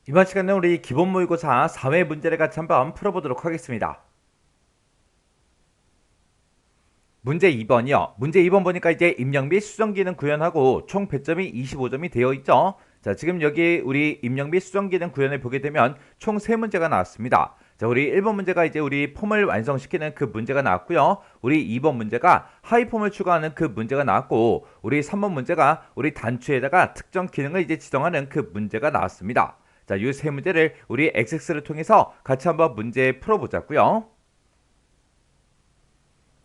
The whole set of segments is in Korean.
이번 시간에 우리 기본 모의고사 4회 문제를 같이 한번 풀어보도록 하겠습니다. 문제 2번이요. 문제 2번 보니까 이제 입력 및 수정 기능 구현하고 총 배점이 25점이 되어 있죠. 자, 지금 여기 우리 입력 및 수정 기능 구현을 보게 되면 총 3문제가 나왔습니다. 자, 우리 1번 문제가 이제 우리 폼을 완성시키는 그 문제가 나왔고요. 우리 2번 문제가 하이폼을 추가하는 그 문제가 나왔고, 우리 3번 문제가 우리 단추에다가 특정 기능을 이제 지정하는 그 문제가 나왔습니다. 자, 이 세 문제를 우리 XX를 통해서 같이 한번 문제 풀어보자고요.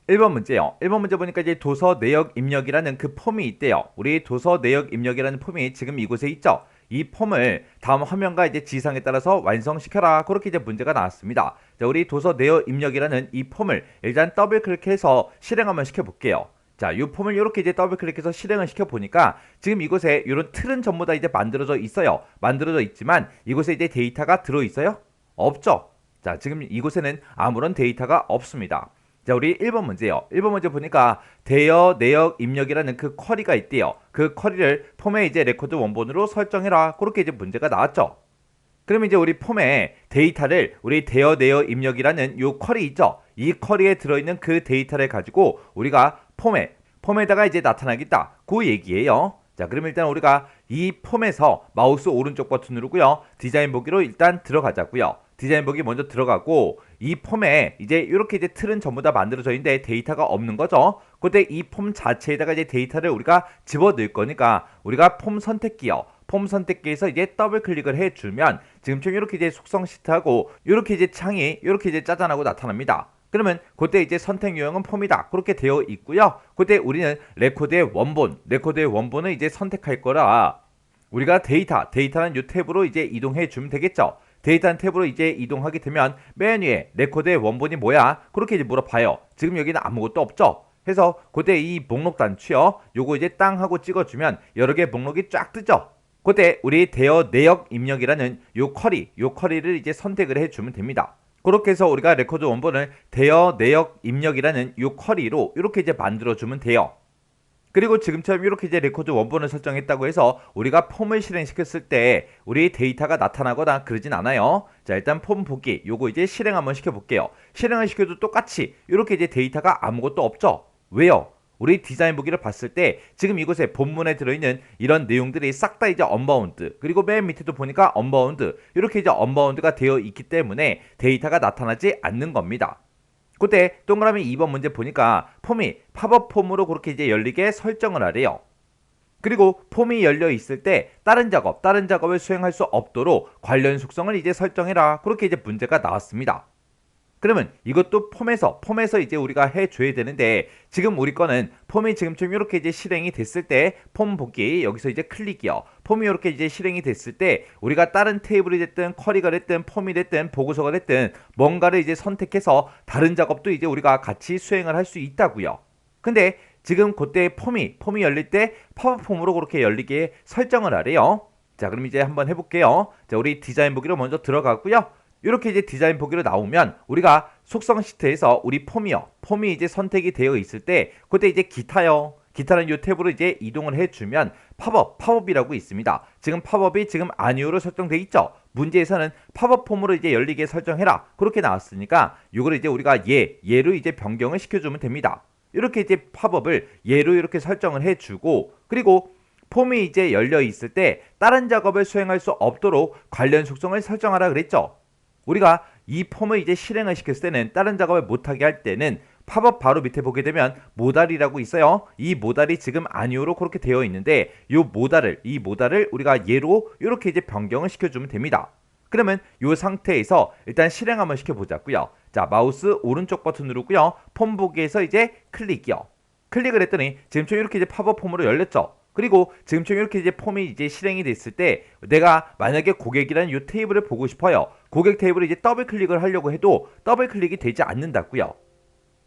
1번 문제요. 1번 문제 보니까 이제 도서 내역 입력이라는 그 폼이 있대요. 우리 도서 내역 입력이라는 폼이 지금 이곳에 있죠. 이 폼을 다음 화면과 이제 지상에 따라서 완성시켜라. 그렇게 이제 문제가 나왔습니다. 자, 우리 도서 내역 입력이라는 이 폼을 일단 더블 클릭해서 실행 한번 시켜볼게요. 자, 이 폼을 이렇게 이제 더블 클릭해서 실행을 시켜보니까 지금 이곳에 이런 틀은 전부 다 이제 만들어져 있어요. 만들어져 있지만 이곳에 이제 데이터가 들어있어요? 없죠. 자, 지금 이곳에는 아무런 데이터가 없습니다. 자, 우리 1번 문제요. 1번 문제 보니까 대여 내역 입력이라는 그 쿼리가 있대요. 그 쿼리를 폼에 이제 레코드 원본으로 설정해라. 그렇게 이제 문제가 나왔죠. 그러면 이제 우리 폼에 데이터를 우리 대여 내역 입력이라는 요 쿼리 있죠. 이 쿼리에 들어있는 그 데이터를 가지고 우리가 폼에다가 이제 나타나겠다. 그 얘기예요. 자, 그럼 일단 우리가 이 폼에서 마우스 오른쪽 버튼 누르고요. 디자인 보기로 일단 들어가자고요. 디자인 보기 먼저 들어가고 이 폼에 이제 이렇게 이제 틀은 전부 다 만들어져 있는데 데이터가 없는 거죠. 그때 이 폼 자체에다가 이제 데이터를 우리가 집어넣을 거니까 우리가 폼 선택기요. 폼 선택기에서 이제 더블 클릭을 해주면 지금처럼 이렇게 이제 속성 시트하고 이렇게 이제 창이 이렇게 이제 짜잔하고 나타납니다. 그러면 그때 이제 선택 유형은 폼이다. 그렇게 되어 있고요. 그때 우리는 레코드의 원본을 이제 선택할 거라 우리가 데이터는 이 탭으로 이제 이동해 주면 되겠죠. 데이터는 탭으로 이제 이동하게 되면 맨 위에 레코드의 원본이 뭐야? 그렇게 이제 물어봐요. 지금 여기는 아무것도 없죠. 해서 그때 이 목록 단추요. 요거 이제 땅 하고 찍어주면 여러 개 목록이 쫙 뜨죠. 그때 우리 대여 내역 입력이라는 요 쿼리를 이제 선택을 해주면 됩니다. 그렇게 해서 우리가 레코드 원본을 대여 내역 입력이라는 요 쿼리로 이렇게 이제 만들어주면 돼요. 그리고 지금처럼 이렇게 이제 레코드 원본을 설정했다고 해서 우리가 폼을 실행시켰을 때 우리 데이터가 나타나거나 그러진 않아요. 자, 일단 폼 보기 요거 이제 실행 한번 시켜볼게요. 실행을 시켜도 똑같이 이렇게 이제 데이터가 아무것도 없죠. 왜요? 우리 디자인 보기를 봤을 때 지금 이곳에 본문에 들어있는 이런 내용들이 싹 다 이제 언바운드 그리고 맨 밑에도 보니까 언바운드 이렇게 이제 언바운드가 되어 있기 때문에 데이터가 나타나지 않는 겁니다. 그때 동그라미 2번 문제 보니까 폼이 팝업 폼으로 그렇게 이제 열리게 설정을 하래요. 그리고 폼이 열려 있을 때 다른 작업을 수행할 수 없도록 관련 속성을 이제 설정해라. 그렇게 이제 문제가 나왔습니다. 그러면 이것도 폼에서 이제 우리가 해줘야 되는데 지금 우리 거는 폼이 지금쯤 이렇게 이제 실행이 됐을 때 폼 보기 여기서 이제 클릭이요. 폼이 이렇게 이제 실행이 됐을 때 우리가 다른 테이블이 됐든 쿼리가 됐든 폼이 됐든 보고서가 됐든 뭔가를 이제 선택해서 다른 작업도 이제 우리가 같이 수행을 할 수 있다고요. 근데 지금 그때 폼이 열릴 때 팝업 폼으로 그렇게 열리게 설정을 하래요. 자, 그럼 이제 한번 해볼게요. 자, 우리 디자인 보기로 먼저 들어가고요. 이렇게 이제 디자인 보기로 나오면 우리가 속성 시트에서 우리 폼이 이제 선택이 되어 있을 때 그때 이제 기타는 이 탭으로 이제 이동을 해주면 팝업이라고 있습니다. 지금 팝업이 지금 아니오로 설정되어 있죠. 문제에서는 팝업 폼으로 이제 열리게 설정해라. 그렇게 나왔으니까 이걸 이제 우리가 얘로 이제 변경을 시켜주면 됩니다. 이렇게 이제 팝업을 얘로 이렇게 설정을 해주고 그리고 폼이 이제 열려 있을 때 다른 작업을 수행할 수 없도록 관련 속성을 설정하라 그랬죠. 우리가 이 폼을 이제 실행을 시켰을 때는 다른 작업을 못하게 할 때는 팝업 바로 밑에 보게 되면 모달이라고 있어요. 이 모달이 지금 아니오로 그렇게 되어 있는데 이 모달을 우리가 얘로 이렇게 이제 변경을 시켜주면 됩니다. 그러면 이 상태에서 일단 실행 한번 시켜보자고요. 자, 마우스 오른쪽 버튼 누르고요. 폼 보기에서 이제 클릭이요. 클릭을 했더니 지금처럼 이렇게 이제 팝업 폼으로 열렸죠. 그리고 지금처럼 이렇게 이제 폼이 이제 실행이 됐을 때 내가 만약에 고객이라는 이 테이블을 보고 싶어요. 고객 테이블을 이제 더블 클릭을 하려고 해도 더블 클릭이 되지 않는다고요.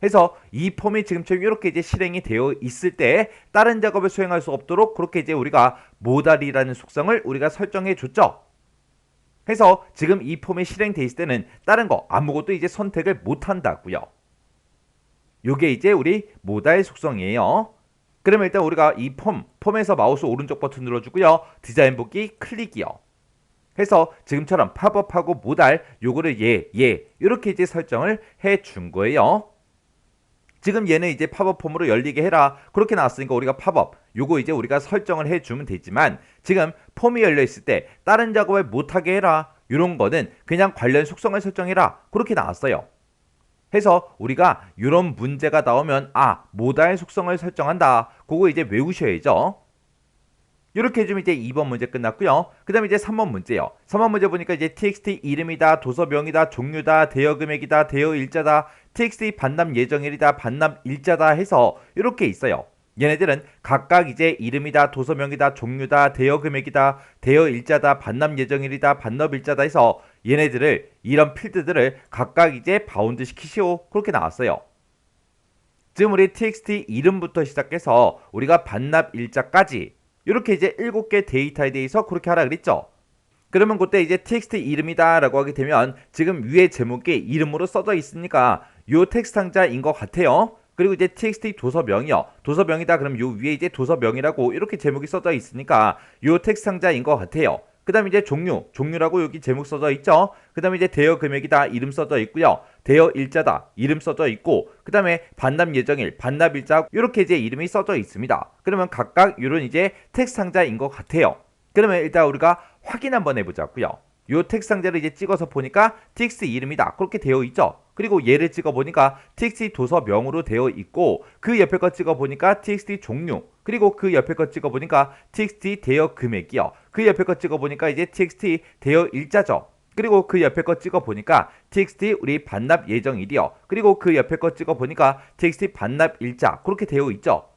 해서 이 폼이 지금처럼 이렇게 이제 실행이 되어 있을 때 다른 작업을 수행할 수 없도록 그렇게 이제 우리가 모달이라는 속성을 우리가 설정해 줬죠. 해서 지금 이 폼이 실행돼 있을 때는 다른 거 아무것도 이제 선택을 못 한다고요. 요게 이제 우리 모달 속성이에요. 그러면 일단 우리가 이 폼에서 마우스 오른쪽 버튼 눌러주고요. 디자인 보기 클릭이요. 해서 지금처럼 팝업하고 모달 요거를 얘 이렇게 이제 설정을 해 준 거예요. 지금 얘는 이제 팝업 폼으로 열리게 해라 그렇게 나왔으니까 우리가 팝업 요거 이제 우리가 설정을 해주면 되지만 지금 폼이 열려 있을 때 다른 작업을 못하게 해라 이런 거는 그냥 관련 속성을 설정해라 그렇게 나왔어요. 해서 우리가 이런 문제가 나오면 모달 속성을 설정한다 그거 이제 외우셔야죠. 이렇게 해주면 이제 2번 문제 끝났고요. 그 다음에 이제 3번 문제요. 3번 문제 보니까 이제 txt 이름이다, 도서명이다, 종류다, 대여금액이다, 대여일자다, txt 반납 예정일이다, 반납 일자다 해서 이렇게 있어요. 얘네들은 각각 이제 이름이다, 도서명이다, 종류다, 대여금액이다, 대여일자다, 반납 예정일이다, 반납일자다 해서 얘네들을 이런 필드들을 각각 이제 바운드 시키시오 그렇게 나왔어요. 지금 우리 txt 이름부터 시작해서 우리가 반납 일자까지 이렇게 이제 7개 데이터에 대해서 그렇게 하라 그랬죠. 그러면 그때 이제 텍스트 이름이다 라고 하게 되면 지금 위에 제목이 이름으로 써져 있으니까 요 텍스트 상자인 것 같아요. 그리고 이제 txt 도서명이요. 도서명이다 그럼 요 위에 이제 도서명이라고 이렇게 제목이 써져 있으니까 요 텍스트 상자인 것 같아요. 그 다음에 이제 종류라고 여기 제목 써져 있죠. 그 다음에 이제 대여 금액이다 이름 써져 있고요. 대여 일자다 이름 써져 있고 그 다음에 반납 예정일 반납 일자 이렇게 이제 이름이 써져 있습니다. 그러면 각각 이런 이제 텍스트 상자인 것 같아요. 그러면 일단 우리가 확인 한번 해보자고요. 요 텍스트 상자를 이제 찍어서 보니까 txt 이름이다 그렇게 되어 있죠. 그리고 얘를 찍어 보니까 txt 도서명으로 되어 있고 그 옆에 거 찍어 보니까 txt 종류 그리고 그 옆에 거 찍어 보니까 txt 대여 금액이요. 그 옆에 거 찍어 보니까 이제 txt 대여 일자죠. 그리고 그 옆에 거 찍어 보니까 txt 우리 반납 예정일이요. 그리고 그 옆에 거 찍어 보니까 txt 반납 일자 그렇게 되어 있죠.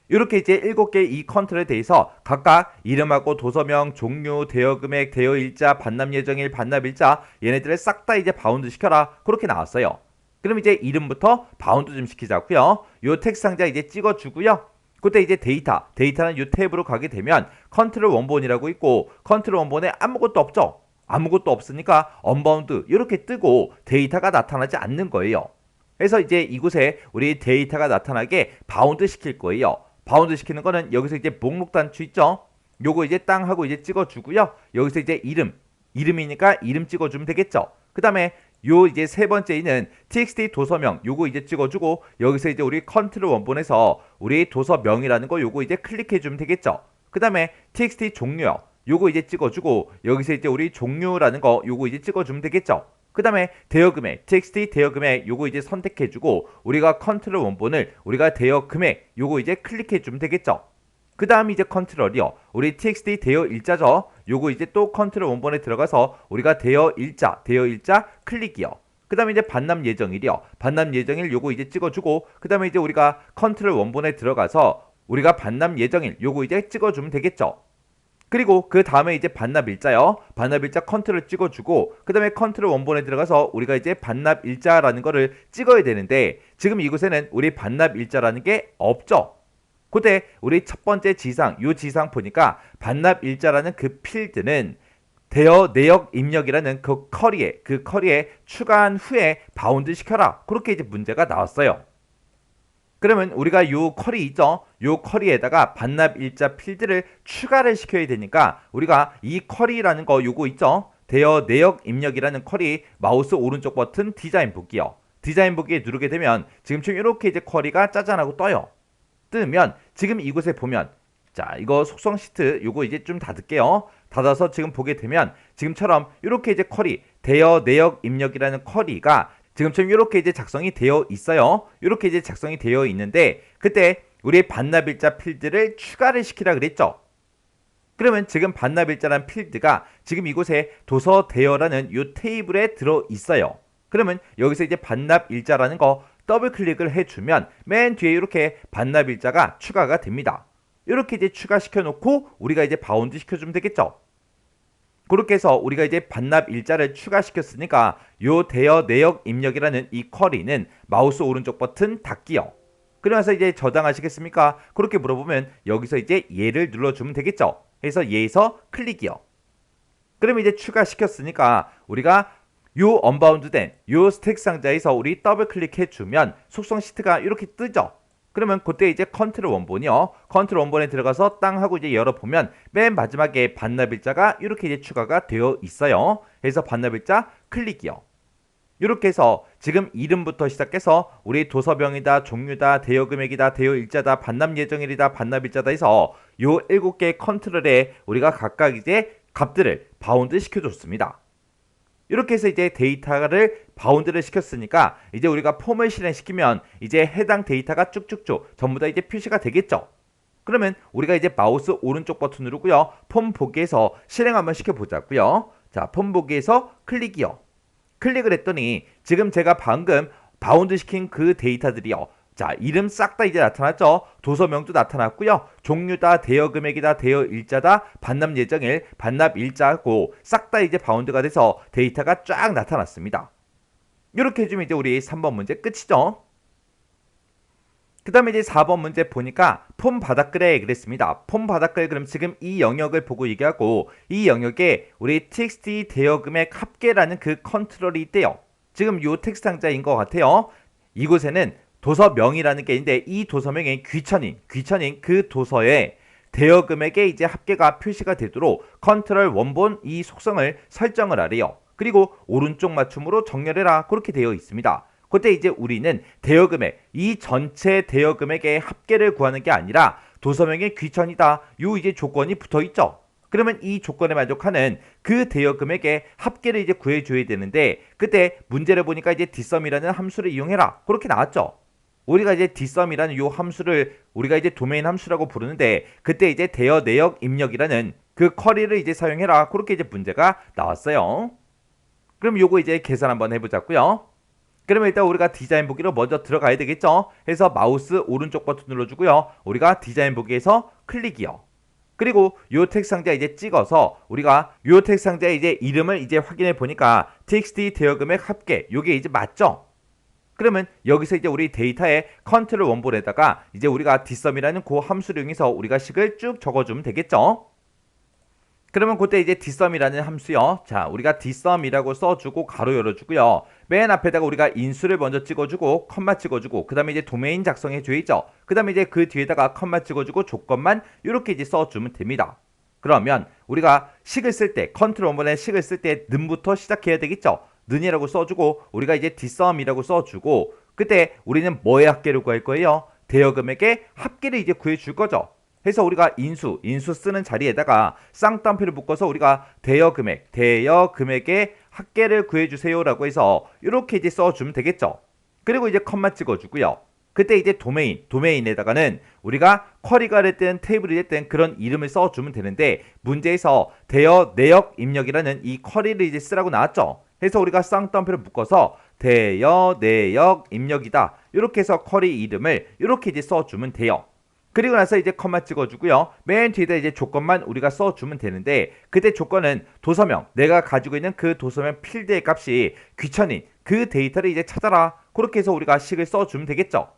이렇게 이제 7개 이 컨트롤에 대해서 각각 이름하고 도서명, 종류, 대여금액, 대여일자, 반납예정일, 반납일자 얘네들을 싹 다 이제 바운드 시켜라 그렇게 나왔어요. 그럼 이제 이름부터 바운드 좀 시키자고요. 요 텍스트 상자 이제 찍어주고요. 그때 이제 데이터는 이 탭으로 가게 되면 컨트롤 원본이라고 있고 컨트롤 원본에 아무것도 없죠. 아무것도 없으니까 언바운드 이렇게 뜨고 데이터가 나타나지 않는 거예요. 그래서 이제 이곳에 우리 데이터가 나타나게 바운드 시킬 거예요. 바운드 시키는 거는 여기서 이제 목록 단추 있죠? 요거 이제 땅 하고 이제 찍어주고요. 여기서 이제 이름이니까 이름 찍어주면 되겠죠? 그 다음에 요 이제 세 번째는 txt 도서명 요거 이제 찍어주고 여기서 이제 우리 컨트롤 원본에서 우리 도서명이라는 거 요거 이제 클릭해주면 되겠죠? 그 다음에 txt 종류요. 요거 이제 찍어주고 여기서 이제 우리 종류라는 거 요거 이제 찍어주면 되겠죠? 그 다음에 대여금액, txt 대여금액 요거 이제 선택해주고 우리가 컨트롤 원본을 우리가 대여금액 요거 이제 클릭해주면 되겠죠. 그 다음 이제 컨트롤이요. 우리 txt 대여일자죠. 요거 이제 또 컨트롤 원본에 들어가서 우리가 대여일자 클릭이요. 그 다음에 이제 반납 예정일이요. 반납 예정일 요거 이제 찍어주고 그 다음에 이제 우리가 컨트롤 원본에 들어가서 우리가 반납 예정일 요거 이제 찍어주면 되겠죠. 그리고 그 다음에 이제 반납일자요. 반납일자 컨트롤 찍어주고 그 다음에 컨트롤 원본에 들어가서 우리가 이제 반납일자라는 거를 찍어야 되는데 지금 이곳에는 우리 반납일자라는 게 없죠. 그때 우리 첫 번째 지상, 요 지상 보니까 반납일자라는 그 필드는 대여 내역 입력이라는 그 커리에 추가한 후에 바운드 시켜라. 그렇게 이제 문제가 나왔어요. 그러면 우리가 요 쿼리 있죠? 요 쿼리에다가 반납 일자 필드를 추가를 시켜야 되니까 우리가 이 쿼리라는 거 요거 있죠? 대여 내역 입력이라는 쿼리 마우스 오른쪽 버튼 디자인 보기요. 디자인 보기에 누르게 되면 지금처럼 이렇게 이제 쿼리가 짜잔하고 떠요. 뜨면 지금 이곳에 보면 자 이거 속성 시트 요거 이제 좀 닫을게요. 닫아서 지금 보게 되면 지금처럼 이렇게 이제 쿼리 대여 내역 입력이라는 쿼리가 지금처럼 이렇게 이제 작성이 되어 있어요. 이렇게 이제 작성이 되어 있는데 그때 우리 반납일자 필드를 추가를 시키라 그랬죠. 그러면 지금 반납일자라는 필드가 지금 이곳에 도서 대여라는 이 테이블에 들어 있어요. 그러면 여기서 이제 반납일자라는 거 더블 클릭을 해주면 맨 뒤에 이렇게 반납일자가 추가가 됩니다. 이렇게 이제 추가시켜 놓고 우리가 이제 바운드 시켜주면 되겠죠. 그렇게 해서 우리가 이제 반납 일자를 추가시켰으니까 요 대여 내역 입력이라는 이 쿼리는 마우스 오른쪽 버튼 닫기요. 그러면서 이제 저장하시겠습니까? 그렇게 물어보면 여기서 이제 얘를 눌러주면 되겠죠. 그래서 얘에서 클릭이요. 그러면 이제 추가시켰으니까 우리가 요 언바운드된 요 스택 상자에서 우리 더블 클릭해주면 속성 시트가 이렇게 뜨죠. 그러면 그때 이제 컨트롤 원본이요. 컨트롤 원본에 들어가서 땅 하고 이제 열어보면 맨 마지막에 반납일자가 이렇게 이제 추가가 되어 있어요. 그래서 반납일자 클릭이요. 이렇게 해서 지금 이름부터 시작해서 우리 도서명이다, 종류다, 대여금액이다, 대여일자다, 반납예정일이다, 반납일자다 해서 요 7개의 컨트롤에 우리가 각각 이제 값들을 바운드 시켜줬습니다. 이렇게 해서 이제 데이터를 바운드를 시켰으니까 이제 우리가 폼을 실행시키면 이제 해당 데이터가 쭉쭉쭉 전부 다 이제 표시가 되겠죠. 그러면 우리가 이제 마우스 오른쪽 버튼 누르고요. 폼 보기에서 실행 한번 시켜보자고요. 자, 폼 보기에서 클릭이요. 클릭을 했더니 지금 제가 방금 바운드 시킨 그 데이터들이요. 자, 이름 싹 다 이제 나타났죠. 도서명도 나타났고요. 종류다, 대여금액이다, 대여일자다, 반납예정일, 반납일자고 싹 다 이제 바운드가 돼서 데이터가 쫙 나타났습니다. 이렇게 해주면 이제 우리 3번 문제 끝이죠. 그 다음에 이제 4번 문제 보니까 폼 바닥글에 그랬습니다. 폼 바닥글 그럼 지금 이 영역을 보고 얘기하고 이 영역에 우리 txt 대여금액 합계라는 그 컨트롤이 있대요. 지금 요 텍스트 상자인 것 같아요. 이곳에는 도서명이라는 게 있는데 이 도서명의 귀천인 그 도서에 대여금액의 이제 합계가 표시가 되도록 컨트롤 원본 이 속성을 설정을 하래요. 그리고 오른쪽 맞춤으로 정렬해라 그렇게 되어 있습니다. 그때 이제 우리는 대여금액 이 전체 대여금액의 합계를 구하는 게 아니라 도서명의 귀천이다 요 이제 조건이 붙어 있죠. 그러면 이 조건에 만족하는 그 대여금액의 합계를 이제 구해줘야 되는데 그때 문제를 보니까 이제 dsum이라는 함수를 이용해라 그렇게 나왔죠. 우리가 이제 dsum이라는 요 함수를 우리가 이제 도메인 함수라고 부르는데 그때 이제 대여 내역 입력이라는 그 쿼리를 이제 사용해라 그렇게 이제 문제가 나왔어요. 그럼 요거 이제 계산 한번 해보자고요. 그러면 일단 우리가 디자인 보기로 먼저 들어가야 되겠죠. 해서 마우스 오른쪽 버튼 눌러주고요. 우리가 디자인 보기에서 클릭이요. 그리고 요 텍스트 상자 이제 찍어서 우리가 요 텍스트 상자의 이제 이름을 이제 확인해 보니까 txt 대여금액 합계 요게 이제 맞죠? 그러면 여기서 이제 우리 데이터의 컨트롤 원본에다가 이제 우리가 dsum이라는 그 함수를 이용해서 우리가 식을 쭉 적어주면 되겠죠. 그러면 그때 이제 dsum이라는 함수요. 자, 우리가 dsum이라고 써주고 가로 열어주고요. 맨 앞에다가 우리가 인수를 먼저 찍어주고 컴마 찍어주고 그 다음에 이제 도메인 작성해줘야죠. 그 다음에 이제 그 뒤에다가 컴마 찍어주고 조건만 이렇게 이제 써주면 됩니다. 그러면 우리가 식을 쓸 때 컨트롤 원본에 식을 쓸 때 는부터 시작해야 되겠죠. 는이라고 써주고 우리가 이제 dsum이라고 써주고 그때 우리는 뭐의 합계를 구할 거예요? 대여금액의 합계를 이제 구해줄 거죠. 해서 우리가 인수 쓰는 자리에다가 쌍따옴표를 묶어서 우리가 대여금액의 합계를 구해주세요라고 해서 이렇게 이제 써주면 되겠죠. 그리고 이제 컴마 찍어주고요. 그때 이제 도메인에다가는 우리가 쿼리가 됐든 테이블이 됐든 그런 이름을 써주면 되는데 문제에서 대여 내역 입력이라는 이 쿼리를 이제 쓰라고 나왔죠. 해서 우리가 쌍따옴표를 묶어서 대여 내역 입력이다 이렇게 해서 쿼리 이름을 이렇게 이제 써주면 돼요. 그리고 나서 이제 컴마 찍어주고요. 맨 뒤에다 이제 조건만 우리가 써주면 되는데 그때 조건은 도서명 내가 가지고 있는 그 도서명 필드의 값이 귀천인 그 데이터를 이제 찾아라 그렇게 해서 우리가 식을 써주면 되겠죠.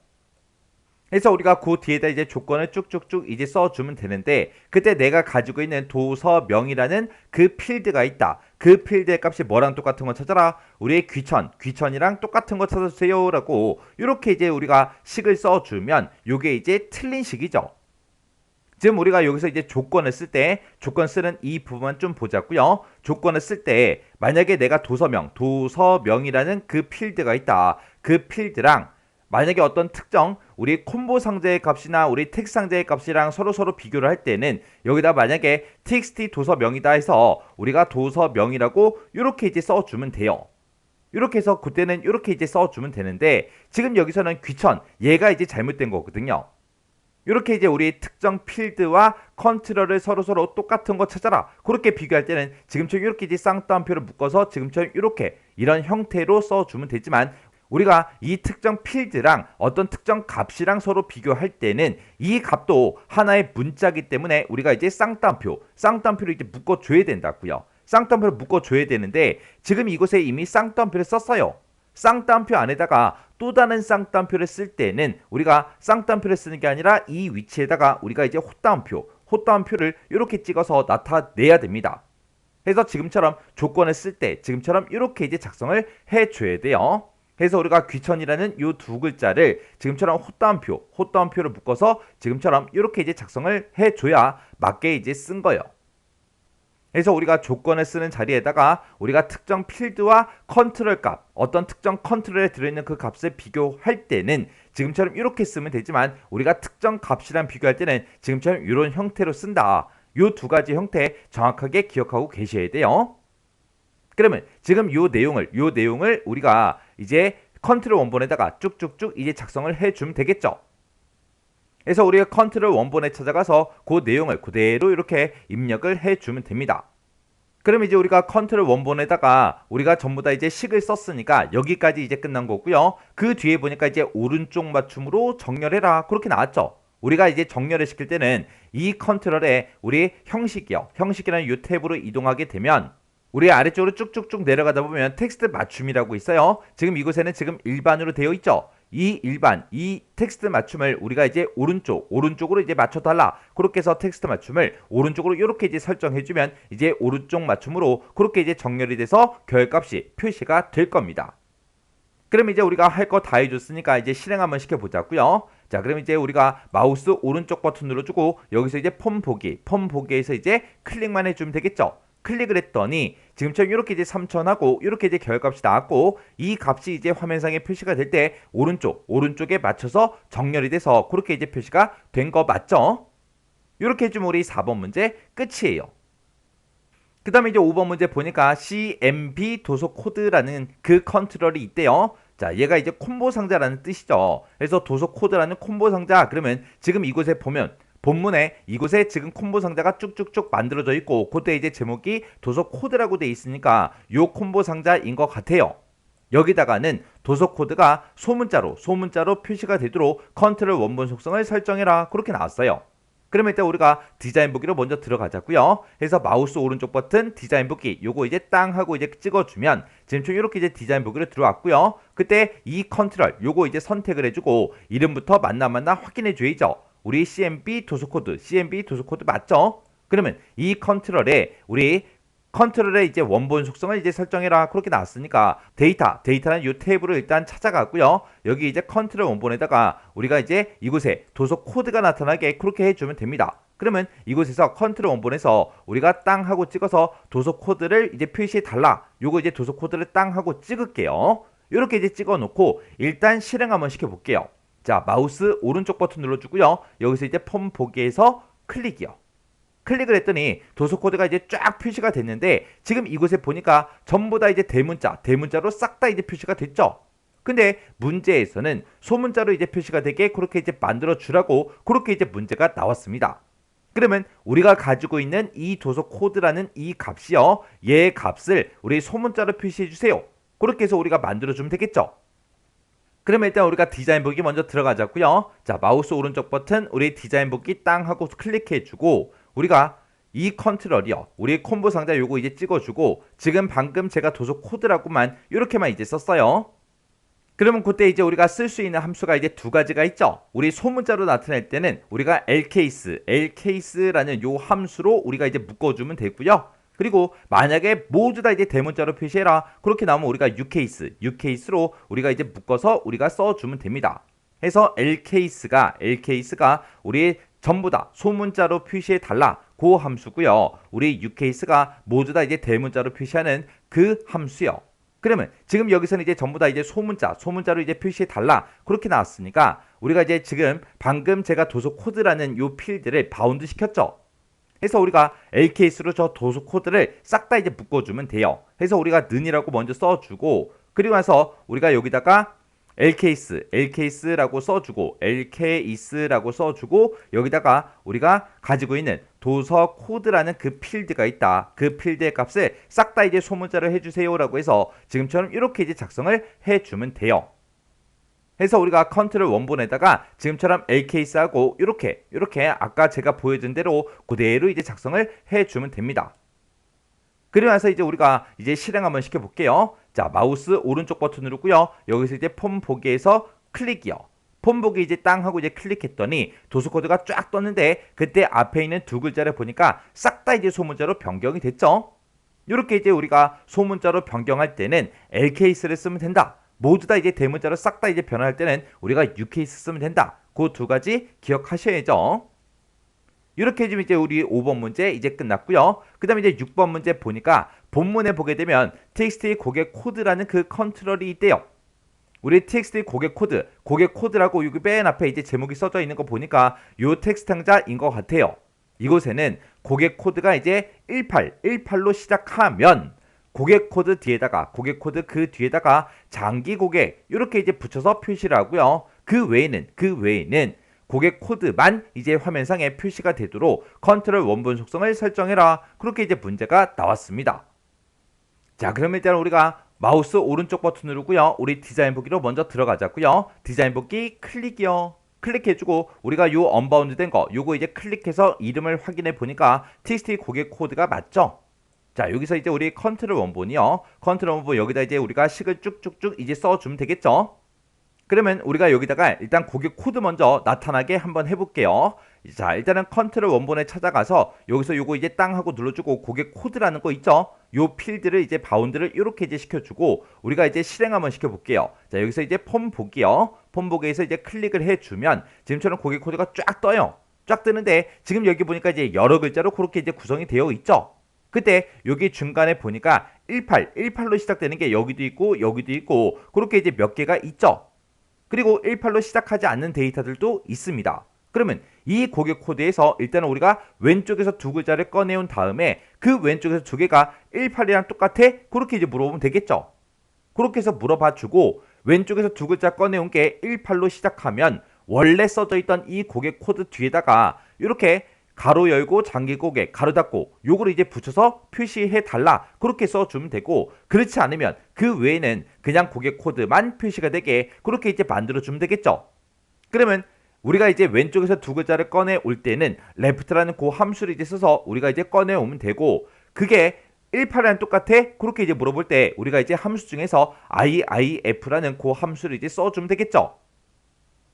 그래서 우리가 그 뒤에다 이제 조건을 쭉쭉쭉 이제 써주면 되는데 그때 내가 가지고 있는 도서명이라는 그 필드가 있다. 그 필드의 값이 뭐랑 똑같은 거 찾아라. 우리의 귀천이랑 똑같은 거 찾아주세요 라고 이렇게 이제 우리가 식을 써주면 요게 이제 틀린 식이죠. 지금 우리가 여기서 이제 조건을 쓸 때 조건 쓰는 이 부분만 좀 보자고요. 조건을 쓸 때 만약에 내가 도서명이라는 그 필드가 있다. 그 필드랑 만약에 어떤 특정 우리 콤보 상자의 값이나 우리 텍스트 상자의 값이랑 서로 비교를 할 때는 여기다 만약에 txt 도서명이다 해서 우리가 도서명이라고 이렇게 이제 써주면 돼요. 이렇게 해서 그때는 이렇게 이제 써주면 되는데 지금 여기서는 귀천 얘가 이제 잘못된 거거든요. 이렇게 이제 우리 특정 필드와 컨트롤을 서로 똑같은 거 찾아라. 그렇게 비교할 때는 지금처럼 이렇게 이제 쌍따옴표를 묶어서 지금처럼 이렇게 이런 형태로 써주면 되지만 우리가 이 특정 필드랑 어떤 특정 값이랑 서로 비교할 때는 이 값도 하나의 문자이기 때문에 우리가 이제 쌍따옴표를 이제 묶어줘야 된다고요. 쌍따옴표를 묶어줘야 되는데 지금 이곳에 이미 쌍따옴표를 썼어요. 쌍따옴표 안에다가 또 다른 쌍따옴표를 쓸 때는 우리가 쌍따옴표를 쓰는 게 아니라 이 위치에다가 우리가 이제 헛따옴표를 이렇게 찍어서 나타내야 됩니다. 그래서 지금처럼 조건을 쓸 때 지금처럼 이렇게 이제 작성을 해줘야 돼요. 해서 우리가 귀천이라는 요 두 글자를 지금처럼 헛다운표를 묶어서 지금처럼 이렇게 이제 작성을 해줘야 맞게 이제 쓴 거예요. 그래서 우리가 조건을 쓰는 자리에다가 우리가 특정 필드와 컨트롤 값, 어떤 특정 컨트롤에 들어있는 그 값을 비교할 때는 지금처럼 이렇게 쓰면 되지만 우리가 특정 값이랑 비교할 때는 지금처럼 이런 형태로 쓴다. 요 두 가지 형태 정확하게 기억하고 계셔야 돼요. 그러면 지금 요 내용을 우리가 이제 컨트롤 원본에다가 쭉쭉쭉 이제 작성을 해주면 되겠죠. 그래서 우리가 컨트롤 원본에 찾아가서 그 내용을 그대로 이렇게 입력을 해주면 됩니다. 그럼 이제 우리가 컨트롤 원본에다가 우리가 전부 다 이제 식을 썼으니까 여기까지 이제 끝난 거고요. 그 뒤에 보니까 이제 오른쪽 맞춤으로 정렬해라 그렇게 나왔죠. 우리가 이제 정렬을 시킬 때는 이 컨트롤에 우리 형식이라는 이 탭으로 이동하게 되면 우리 아래쪽으로 쭉쭉쭉 내려가다 보면 텍스트 맞춤이라고 있어요. 지금 이곳에는 지금 일반으로 되어 있죠. 이 텍스트 맞춤을 우리가 이제 오른쪽으로 이제 맞춰달라. 그렇게 해서 텍스트 맞춤을 오른쪽으로 이렇게 이제 설정해주면 이제 오른쪽 맞춤으로 그렇게 이제 정렬이 돼서 결값이 표시가 될 겁니다. 그럼 이제 우리가 할 거 다 해줬으니까 이제 실행 한번 시켜보자고요. 자, 그럼 이제 우리가 마우스 오른쪽 버튼 눌러주고 여기서 이제 폼 보기에서 이제 클릭만 해주면 되겠죠. 클릭을 했더니 지금처럼 이렇게 이제 3000하고 이렇게 이제 결값이 나왔고 이 값이 이제 화면상에 표시가 될 때 오른쪽에 맞춰서 정렬이 돼서 그렇게 이제 표시가 된 거 맞죠? 이렇게 해주면 우리 4번 문제 끝이에요. 그 다음에 이제 5번 문제 보니까 CMB 도서 코드라는 그 컨트롤이 있대요. 자, 얘가 이제 콤보 상자라는 뜻이죠. 그래서 도서 코드라는 콤보 상자 그러면 지금 이곳에 보면 본문에 이곳에 지금 콤보 상자가 쭉쭉쭉 만들어져 있고 그때 이제 제목이 도서 코드라고 돼 있으니까 요 콤보 상자인 것 같아요. 여기다가는 도서 코드가 소문자로 표시가 되도록 컨트롤 원본 속성을 설정해라 그렇게 나왔어요. 그러면 일단 우리가 디자인 보기로 먼저 들어가자고요. 그래서 마우스 오른쪽 버튼 디자인 보기 요거 이제 땅 하고 이제 찍어주면 지금 이렇게 이제 디자인 보기로 들어왔고요. 그때 이 컨트롤 요거 이제 선택을 해주고 이름부터 맞나 확인해 줘야죠. 우리 CMB 도서 코드 맞죠? 그러면 이 컨트롤에 이제 원본 속성을 이제 설정해라 그렇게 나왔으니까 데이터는 이 탭으로 일단 찾아가고요. 여기 이제 컨트롤 원본에다가 우리가 이제 이곳에 도서 코드가 나타나게 그렇게 해주면 됩니다. 그러면 이곳에서 컨트롤 원본에서 우리가 땅 하고 찍어서 도서 코드를 이제 표시해 달라. 요거 이제 도서 코드를 땅 하고 찍을게요. 이렇게 이제 찍어 놓고 일단 실행 한번 시켜 볼게요. 자, 마우스 오른쪽 버튼 눌러주고요. 여기서 이제 폼 보기에서 클릭이요. 클릭을 했더니 도서 코드가 이제 쫙 표시가 됐는데 지금 이곳에 보니까 전부 다 이제 대문자로 싹 다 이제 표시가 됐죠. 근데 문제에서는 소문자로 이제 표시가 되게 그렇게 이제 만들어 주라고 그렇게 이제 문제가 나왔습니다. 그러면 우리가 가지고 있는 이 도서 코드라는 이 값이요. 얘 값을 우리 소문자로 표시해 주세요. 그렇게 해서 우리가 만들어 주면 되겠죠. 그러면 일단 우리가 디자인 보기 먼저 들어가자고요. 자, 마우스 오른쪽 버튼 우리 디자인 보기 땅 하고 클릭해 주고 우리가 이 컨트롤이요. 우리 콤보 상자 요거 이제 찍어주고 지금 방금 제가 도서 코드라고만 이렇게만 이제 썼어요. 그러면 그때 이제 우리가 쓸 수 있는 함수가 이제 두 가지가 있죠. 우리 소문자로 나타낼 때는 우리가 lcase라는 요 함수로 우리가 이제 묶어주면 되고요. 그리고 만약에 모두 다 이제 대문자로 표시해라 그렇게 나오면 우리가 ucase로 우리가 이제 묶어서 우리가 써주면 됩니다. 해서 lcase가 우리 전부 다 소문자로 표시해 달라 그 함수고요. 우리 ucase가 모두 다 이제 대문자로 표시하는 그 함수요. 그러면 지금 여기서는 이제 전부 다 이제 소문자로 이제 표시해 달라 그렇게 나왔으니까 우리가 이제 지금 방금 제가 도서 코드라는 요 필드를 바운드 시켰죠. 해서 우리가 lcase로 저 도서 코드를 싹 다 이제 묶어주면 돼요. 해서 우리가 는이라고 먼저 써주고 그리고 나서 우리가 여기다가 lcase라고 써주고 여기다가 우리가 가지고 있는 도서 코드라는 그 필드가 있다. 그 필드의 값을 싹 다 이제 소문자로 해주세요라고 해서 지금처럼 이렇게 이제 작성을 해주면 돼요. 해서 우리가 컨트롤 원본에다가 지금처럼 lcase하고 이렇게 아까 제가 보여준 대로 그대로 이제 작성을 해주면 됩니다. 그리고 나서 이제 우리가 이제 실행 한번 시켜볼게요. 자, 마우스 오른쪽 버튼 누르고요. 여기서 이제 폼 보기에서 클릭이요. 폼 보기 이제 땅 하고 이제 클릭했더니 도서 코드가 쫙 떴는데 그때 앞에 있는 두 글자를 보니까 싹 다 이제 소문자로 변경이 됐죠. 이렇게 이제 우리가 소문자로 변경할 때는 lcase를 쓰면 된다. 모두 다 이제 대문자로 싹 다 이제 변화할 때는 우리가 UKS 쓰면 된다. 그 두 가지 기억하셔야죠. 이렇게 해주면 이제 우리 5번 문제 이제 끝났고요. 그 다음에 이제 6번 문제 보니까 본문에 보게 되면 TXT 고객 코드라는 그 컨트롤이 있대요. 우리 TXT 고객 코드라고 여기 맨 앞에 이제 제목이 써져 있는 거 보니까 요 텍스트 상자인 것 같아요. 이곳에는 고객 코드가 이제 18로 시작하면 고객 코드 그 뒤에다가 장기 고객 이렇게 이제 붙여서 표시를 하고요. 그 외에는 고객 코드만 이제 화면상에 표시가 되도록 컨트롤 원본 속성을 설정해라. 그렇게 이제 문제가 나왔습니다. 자, 그러면 일단 우리가 마우스 오른쪽 버튼 누르고요. 우리 디자인 보기로 먼저 들어가자고요. 디자인 보기 클릭이요. 클릭해주고 우리가 요 언바운드 된 거 요거 이제 클릭해서 이름을 확인해 보니까 TXT 고객 코드가 맞죠? 자, 여기서 이제 우리 컨트롤 원본이요. 컨트롤 원본 여기다 이제 우리가 식을 쭉쭉쭉 이제 써주면 되겠죠? 그러면 우리가 여기다가 일단 고객 코드 먼저 나타나게 한번 해볼게요. 자, 일단은 컨트롤 원본에 찾아가서 여기서 요거 이제 땅 하고 눌러주고 고객 코드라는 거 있죠? 요 필드를 이제 바운드를 이렇게 이제 시켜주고 우리가 이제 실행 한번 시켜볼게요. 자, 여기서 이제 폼 보기요. 폼 보기에서 이제 클릭을 해주면 지금처럼 고객 코드가 쫙 떠요. 쫙 뜨는데 지금 여기 보니까 이제 여러 글자로 그렇게 이제 구성이 되어 있죠? 그때 여기 중간에 보니까 18로 시작되는 게 여기도 있고 그렇게 이제 몇 개가 있죠? 그리고 18로 시작하지 않는 데이터들도 있습니다. 그러면 이 고객 코드에서 일단은 우리가 왼쪽에서 두 글자를 꺼내온 다음에 그 왼쪽에서 두 개가 18이랑 똑같아? 그렇게 이제 물어보면 되겠죠. 그렇게 해서 물어봐 주고 왼쪽에서 두 글자 꺼내온 게 18로 시작하면 원래 써져 있던 이 고객 코드 뒤에다가 이렇게 가로 열고 장기 고객 가로 닫고 요거를 이제 붙여서 표시해 달라 그렇게 써주면 되고 그렇지 않으면 그 외에는 그냥 고객 코드만 표시가 되게 그렇게 이제 만들어 주면 되겠죠. 그러면 우리가 이제 왼쪽에서 두 글자를 꺼내 올 때는 left라는 그 함수를 이제 써서 우리가 이제 꺼내 오면 되고 그게 18이랑 똑같아? 그렇게 이제 물어볼 때 우리가 이제 함수 중에서 IIF라는 그 함수를 이제 써주면 되겠죠.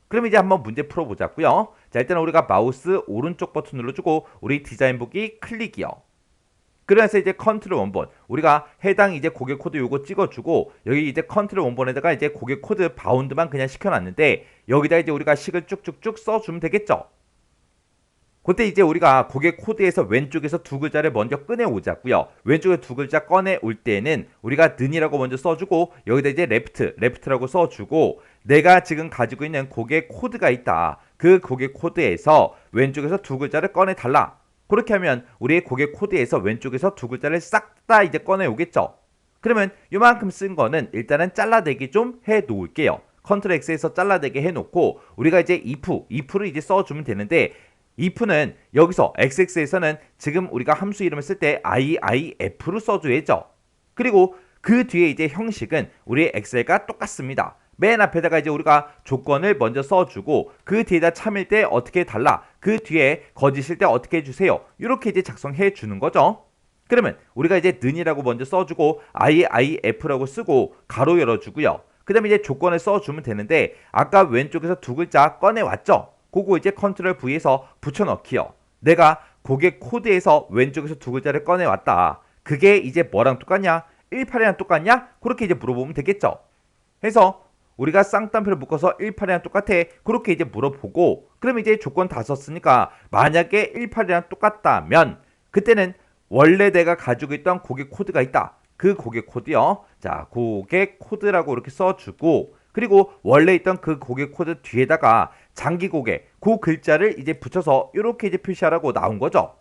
그럼 이제 한번 문제 풀어보자고요. 자, 일단 우리가 마우스 오른쪽 버튼 눌러주고 우리 디자인 보기 클릭이요. 그래서 이제 컨트롤 원본 우리가 해당 이제 고객 코드 요거 찍어주고 여기 이제 컨트롤 원본에다가 이제 고객 코드 바운드만 그냥 시켜놨는데 여기다 이제 우리가 식을 쭉쭉쭉 써주면 되겠죠. 그때 이제 우리가 고객 코드에서 왼쪽에서 두 글자를 먼저 꺼내 오자고요. 왼쪽에 두 글자 꺼내 올 때는 우리가 는이라고 먼저 써주고 여기다 이제 레프트라고 써주고 내가 지금 가지고 있는 고객 코드가 있다. 그 고객 코드에서 왼쪽에서 두 글자를 꺼내 달라. 그렇게 하면 우리의 고객 코드에서 왼쪽에서 두 글자를 싹 다 이제 꺼내 오겠죠. 그러면 요만큼 쓴 거는 일단은 잘라내기 좀 해 놓을게요. 컨트롤 X에서 잘라내게 해 놓고 우리가 이제 if를 이제 써주면 되는데 if는 여기서 xx에서는 지금 우리가 함수 이름을 쓸 때 IIF로 써줘야죠. 그리고 그 뒤에 이제 형식은 우리 엑셀과 똑같습니다. 맨 앞에다가 이제 우리가 조건을 먼저 써주고 그 뒤에다 참일 때 어떻게 달라 그 뒤에 거짓일 때 어떻게 해주세요 이렇게 이제 작성해 주는 거죠. 그러면 우리가 이제 는이라고 먼저 써주고 IIF라고 쓰고 가로 열어주고요. 그 다음에 이제 조건을 써주면 되는데 아까 왼쪽에서 두 글자 꺼내왔죠. 그거 이제 컨트롤 V에서 붙여넣기요. 내가 고객 코드에서 왼쪽에서 두 글자를 꺼내왔다. 그게 이제 뭐랑 똑같냐? 18이랑 똑같냐? 그렇게 이제 물어보면 되겠죠. 해서 우리가 쌍따옴표를 묶어서 18이랑 똑같아. 그렇게 이제 물어보고 그럼 이제 조건 다 썼으니까 만약에 18이랑 똑같다면 그때는 원래 내가 가지고 있던 고객 코드가 있다. 그 고객 코드요. 자, 고객 코드라고 이렇게 써주고 그리고 원래 있던 그 고객 코드 뒤에다가 장기 고객 그 글자를 이제 붙여서 이렇게 이제 표시하라고 나온 거죠.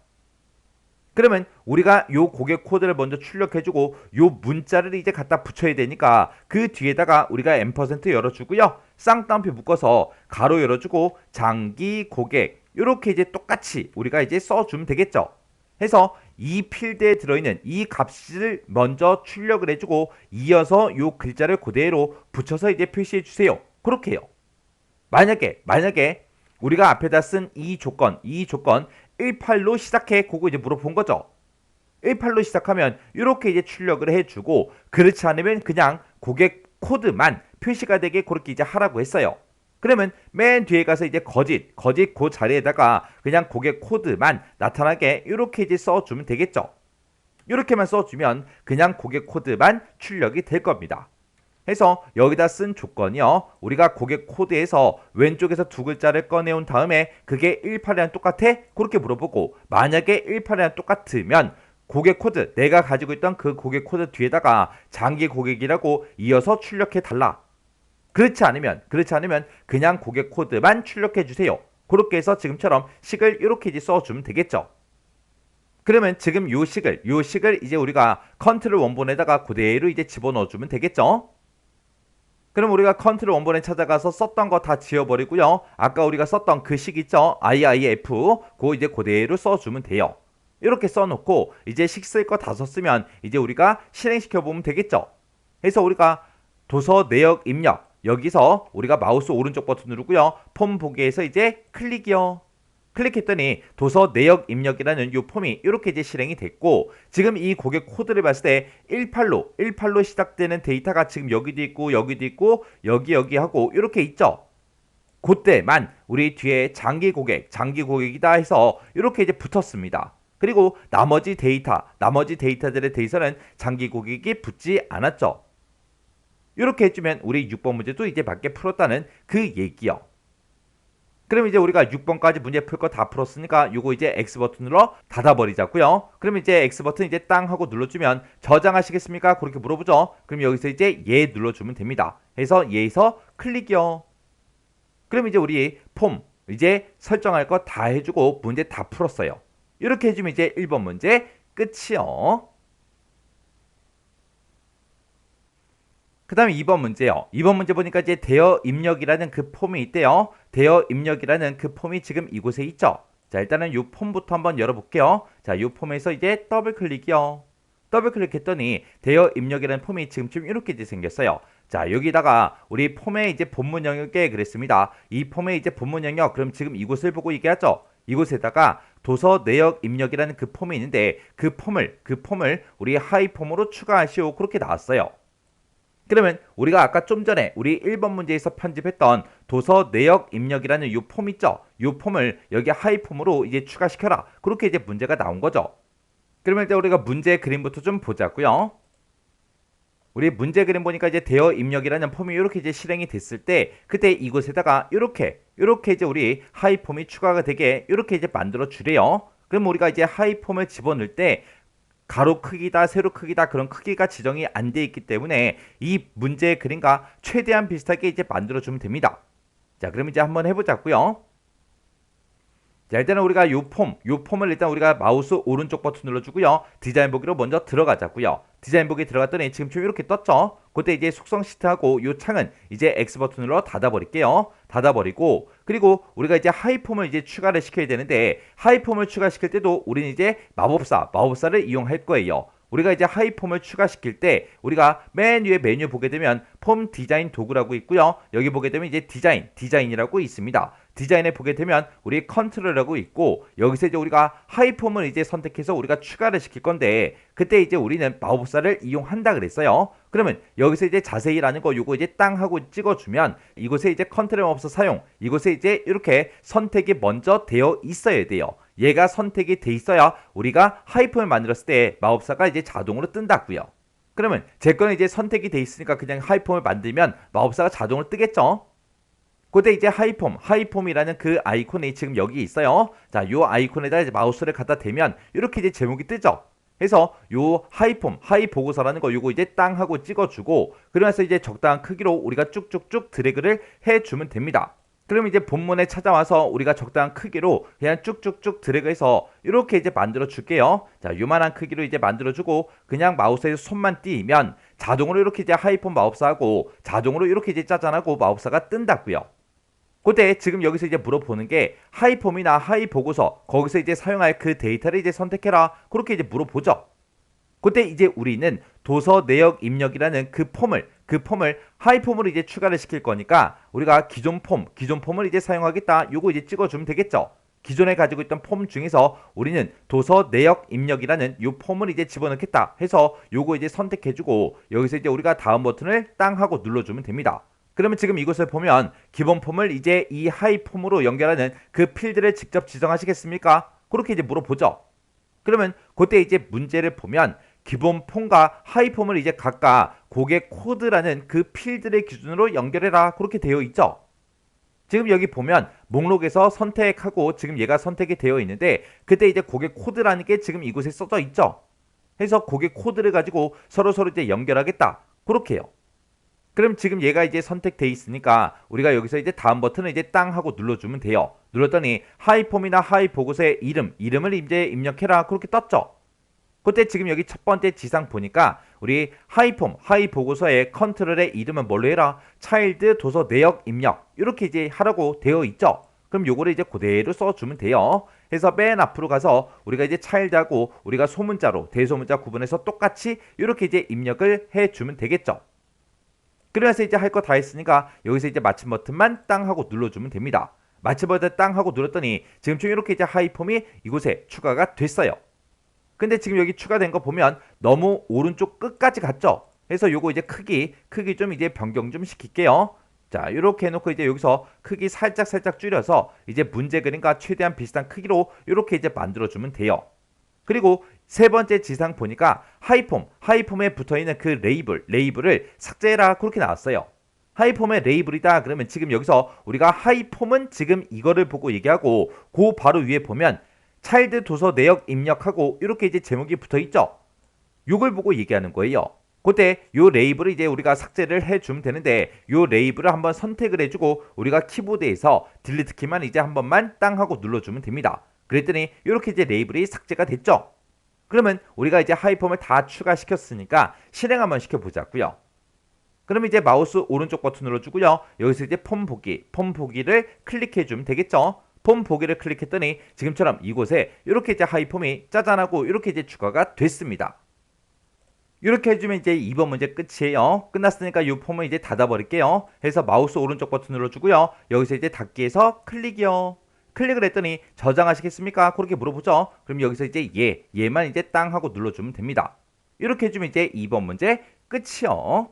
그러면 우리가 요 고객 코드를 먼저 출력해주고 요 문자를 이제 갖다 붙여야 되니까 그 뒤에다가 우리가 앰퍼센트 열어주고요. 쌍따옴표 묶어서 가로 열어주고 장기 고객 이렇게 이제 똑같이 우리가 이제 써주면 되겠죠. 해서 이 필드에 들어있는 이 값을 먼저 출력을 해주고 이어서 요 글자를 그대로 붙여서 이제 표시해 주세요. 그렇게 해요. 만약에 우리가 앞에다 쓴 이 조건 18로 시작해 그거 이제 물어본 거죠. 18로 시작하면 이렇게 이제 출력을 해주고 그렇지 않으면 그냥 고객 코드만 표시가 되게 그렇게 이제 하라고 했어요. 그러면 맨 뒤에 가서 이제 거짓 그 자리에다가 그냥 고객 코드만 나타나게 이렇게 이제 써주면 되겠죠. 이렇게만 써주면 그냥 고객 코드만 출력이 될 겁니다. 해서 여기다 쓴 조건이요. 우리가 고객 코드에서 왼쪽에서 두 글자를 꺼내온 다음에 그게 18이랑 똑같아? 그렇게 물어보고 만약에 18이랑 똑같으면 고객 코드, 내가 가지고 있던 그 고객 코드 뒤에다가 장기 고객이라고 이어서 출력해 달라. 그렇지 않으면 그냥 고객 코드만 출력해 주세요. 그렇게 해서 지금처럼 식을 이렇게 이제 써주면 되겠죠. 그러면 지금 요 식을 이제 우리가 컨트롤 원본에다가 그대로 이제 집어넣어주면 되겠죠. 그럼 우리가 컨트롤 원본에 찾아가서 썼던 거 다 지워버리고요. 아까 우리가 썼던 그 식 있죠? IIF 그거 이제 그대로 써주면 돼요. 이렇게 써놓고 이제 식 쓸 거 다 썼으면 이제 우리가 실행시켜보면 되겠죠. 그래서 우리가 도서 내역 입력 여기서 우리가 마우스 오른쪽 버튼 누르고요. 폼 보기에서 이제 클릭이요. 클릭했더니 도서 내역 입력이라는 이 폼이 이렇게 이제 실행이 됐고 지금 이 고객 코드를 봤을 때 18로 시작되는 데이터가 지금 여기도 있고 여기 하고 이렇게 있죠. 그때만 우리 뒤에 장기 고객이다 해서 이렇게 이제 붙었습니다. 그리고 나머지 데이터들에 대해서는 장기 고객이 붙지 않았죠. 이렇게 해주면 우리 6번 문제도 이제 맞게 풀었다는 그 얘기요. 그럼 이제 우리가 6번까지 문제 풀 거 다 풀었으니까 요거 이제 X 버튼으로 닫아버리자고요. 그럼 이제 X 버튼 이제 땅 하고 눌러주면 저장하시겠습니까? 그렇게 물어보죠. 그럼 여기서 이제 예 눌러주면 됩니다. 해서 예에서 클릭이요. 그럼 이제 우리 폼 이제 설정할 거 다 해주고 문제 다 풀었어요. 이렇게 해주면 이제 1번 문제 끝이요. 그 다음에 2번 문제요. 2번 문제 보니까 이제 대여 입력이라는 그 폼이 있대요. 대여 입력이라는 그 폼이 지금 이곳에 있죠. 자, 일단은 이 폼부터 한번 열어볼게요. 자, 이 폼에서 이제 더블 클릭이요. 더블 클릭했더니 대여 입력이라는 폼이 지금 좀 이렇게 이제 생겼어요. 자, 여기다가 우리 폼의 이제 본문 영역에 그랬습니다. 이 폼의 이제 본문 영역, 그럼 지금 이곳을 보고 얘기하죠. 이곳에다가 도서 내역 입력이라는 그 폼이 있는데 그 폼을 우리 하이 폼으로 추가하시오. 그렇게 나왔어요. 그러면 우리가 아까 좀 전에 우리 1번 문제에서 편집했던 도서 내역 입력이라는 이 폼 있죠? 이 폼을 여기 하이 폼으로 이제 추가시켜라. 그렇게 이제 문제가 나온 거죠. 그러면 이제 우리가 문제 그림부터 좀 보자고요. 우리 문제 그림 보니까 이제 대여 입력이라는 폼이 이렇게 이제 실행이 됐을 때 그때 이곳에다가 이렇게 이제 우리 하이 폼이 추가가 되게 이렇게 이제 만들어 주래요. 그럼 우리가 이제 하이 폼을 집어넣을 때 가로 크기다, 세로 크기다 그런 크기가 지정이 안 돼 있기 때문에 이 문제의 그림과 최대한 비슷하게 이제 만들어주면 됩니다. 자, 그럼 이제 한번 해보자고요. 자, 일단은 우리가 요 폼을 일단 우리가 마우스 오른쪽 버튼 눌러주고요. 디자인 보기로 먼저 들어가자고요. 디자인 보기 들어갔더니 지금 좀 이렇게 떴죠? 그때 이제 속성 시트하고 요 창은 이제 X 버튼으로 닫아버릴게요. 닫아버리고 그리고 우리가 이제 하이폼을 이제 추가를 시켜야 되는데 하이폼을 추가시킬 때도 우리는 이제 마법사를 이용할 거예요. 우리가 이제 하이폼을 추가시킬 때 우리가 맨 위에 메뉴 보게 되면 폼 디자인 도구라고 있고요. 여기 보게 되면 이제 디자인이라고 있습니다. 디자인에 보게 되면 우리 컨트롤이라고 있고 여기서 이제 우리가 하이폼을 이제 선택해서 우리가 추가를 시킬 건데 그때 이제 우리는 마법사를 이용한다 그랬어요. 그러면 여기서 이제 자세히라는 거 요거 이제 땅 하고 찍어주면 이곳에 이제 컨트롤 마법사 사용 이곳에 이제 이렇게 선택이 먼저 되어 있어야 돼요. 얘가 선택이 돼 있어야 우리가 하이폼을 만들었을 때 마법사가 이제 자동으로 뜬다고요. 그러면 제 거는 이제 선택이 돼 있으니까 그냥 하이폼을 만들면 마법사가 자동으로 뜨겠죠. 그때 이제 하이폼이라는 그 아이콘이 지금 여기 있어요. 자, 요 아이콘에다 이제 마우스를 갖다 대면 이렇게 이제 제목이 뜨죠. 그래서 요 하이 보고서라는 거 요거 이제 땅 하고 찍어주고 그러면서 이제 적당한 크기로 우리가 쭉쭉쭉 드래그를 해주면 됩니다. 그럼 이제 본문에 찾아와서 우리가 적당한 크기로 그냥 쭉쭉쭉 드래그해서 이렇게 이제 만들어 줄게요. 자, 요만한 크기로 이제 만들어주고 그냥 마우스에 손만 띄면 자동으로 이렇게 이제 하이폼 마법사하고 자동으로 이렇게 이제 짜잔하고 마법사가 뜬다고요. 그때 지금 여기서 이제 물어보는 게 하이폼이나 하이 보고서 거기서 이제 사용할 그 데이터를 이제 선택해라 그렇게 이제 물어보죠. 그때 이제 우리는 도서 내역 입력이라는 그 폼을 하이폼으로 이제 추가를 시킬 거니까 우리가 기존 폼을 이제 사용하겠다 요거 이제 찍어주면 되겠죠. 기존에 가지고 있던 폼 중에서 우리는 도서 내역 입력이라는 요 폼을 이제 집어넣겠다 해서 요거 이제 선택해주고 여기서 이제 우리가 다음 버튼을 땅 하고 눌러주면 됩니다. 그러면 지금 이곳을 보면 기본 폼을 이제 이 하이 폼으로 연결하는 그 필드를 직접 지정하시겠습니까? 그렇게 이제 물어보죠. 그러면 그때 이제 문제를 보면 기본 폼과 하이 폼을 이제 각각 고객 코드라는 그 필드의 기준으로 연결해라 그렇게 되어 있죠. 지금 여기 보면 목록에서 선택하고 지금 얘가 선택이 되어 있는데 그때 이제 고객 코드라는 게 지금 이곳에 써져 있죠. 해서 고객 코드를 가지고 서로 이제 연결하겠다 그렇게 해요. 그럼 지금 얘가 이제 선택돼 있으니까 우리가 여기서 이제 다음 버튼을 이제 땅 하고 눌러주면 돼요. 눌렀더니 하이폼이나 하이 보고서의 이름을 이제 입력해라 그렇게 떴죠. 그때 지금 여기 첫 번째 지상 보니까 우리 하이폼, 하이 보고서의 컨트롤의 이름은 뭘로 해라? 차일드 도서 내역 입력 이렇게 이제 하라고 되어 있죠. 그럼 요거를 이제 그대로 써주면 돼요. 해서 맨 앞으로 가서 우리가 이제 차일드하고 우리가 소문자로 대소문자 구분해서 똑같이 이렇게 이제 입력을 해주면 되겠죠. 그래서 이제 할 거 다 했으니까 여기서 이제 마침 버튼만 땅 하고 눌러주면 됩니다. 마침 버튼 땅 하고 눌렀더니 지금쯤 이렇게 이제 하이폼이 이곳에 추가가 됐어요. 근데 지금 여기 추가된 거 보면 너무 오른쪽 끝까지 갔죠. 그래서 요거 이제 크기 좀 이제 변경 좀 시킬게요. 자, 이렇게 해놓고 이제 여기서 크기 살짝 줄여서 이제 문제 그림과 최대한 비슷한 크기로 이렇게 이제 만들어주면 돼요. 그리고 세 번째 지상 보니까 하이폼에 붙어있는 그 레이블을 삭제해라 그렇게 나왔어요. 하이폼의 레이블이다 그러면 지금 여기서 우리가 하이폼은 지금 이거를 보고 얘기하고 그 바로 위에 보면 차일드 도서 내역 입력하고 이렇게 이제 제목이 붙어있죠. 요걸 보고 얘기하는 거예요. 그때 요 레이블을 이제 우리가 삭제를 해주면 되는데 요 레이블을 한번 선택을 해주고 우리가 키보드에서 딜리트 키만 이제 한 번만 땅 하고 눌러주면 됩니다. 그랬더니 이렇게 이제 레이블이 삭제가 됐죠. 그러면 우리가 이제 하이폼을 다 추가시켰으니까 실행 한번 시켜보자고요. 그럼 이제 마우스 오른쪽 버튼 눌러주고요. 여기서 이제 폼 보기를 클릭해주면 되겠죠. 폼 보기를 클릭했더니 지금처럼 이곳에 이렇게 이제 하이폼이 짜잔하고 이렇게 이제 추가가 됐습니다. 이렇게 해주면 이제 2번 문제 끝이에요. 끝났으니까 이 폼을 이제 닫아버릴게요. 해서 마우스 오른쪽 버튼 눌러주고요. 여기서 이제 닫기에서 클릭이요. 클릭을 했더니 저장하시겠습니까? 그렇게 물어보죠. 그럼 여기서 이제 얘만 이제 땅 하고 눌러주면 됩니다. 이렇게 해주면 이제 2번 문제 끝이요.